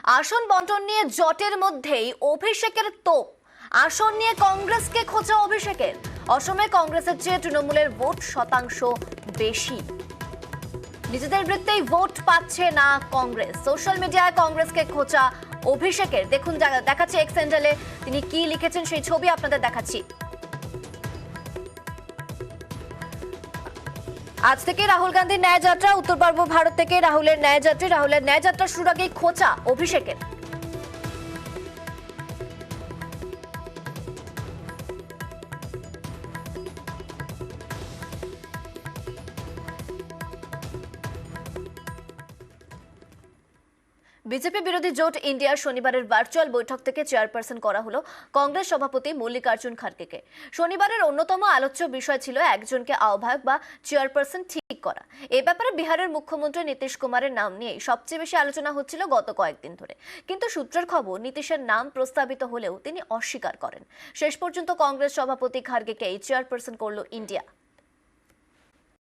আসন বন্টন নিয়ে জটের মধ্যেই অভিষেকের তোপ। আসন নিয়ে কংগ্রেসকে খোঁচা অভিষেকের। অসমে কংগ্রেসের চেয়ে তৃণমূলের ভোট শতাংশ বেশি। নিজেদের বৃত্তেই ভোট পাচ্ছে না কংগ্রেস। সোশ্যাল মিডিয়ায় কংগ্রেসকে খোঁচা অভিষেকের। দেখুন, দেখাচ্ছি এক্স হ্যান্ডেলে তিনি কি লিখেছেন, সেই ছবি আপনাদের দেখাচ্ছি। আজ থেকে রাহুল গান্ধীর ন্যায় যাত্রা। উত্তর পূর্ব ভারত থেকে রাহুলের ন্যায় যাত্রা শুরুর আগেই খোঁচা অভিষেকের। বিজেপি বিরোধী জোট ইন্ডিয়ার শনিবারের ভার্চুয়াল বৈঠক থেকে চেয়ারপারসন করা হলো কংগ্রেস সভাপতি মল্লিকার্জুন খাড়গেকে। শনিবারের অন্যতম আলোচ্য বিষয় ছিল একজনকে আহ্বায়ক বা চেয়ারপারসন ঠিক করা। এ ব্যাপারে বিহারের মুখ্যমন্ত্রী নীতিশ কুমারের নাম নিয়ে সবচেয়ে বেশি আলোচনা হচ্ছিল গত কয়েকদিন ধরে। কিন্তু সূত্রের খবর, নীতিশের নাম প্রস্তাবিত হলেও তিনি অস্বীকার করেন। শেষ পর্যন্ত কংগ্রেস সভাপতি খাড়গেকেই চেয়ারপারসন করল ইন্ডিয়া।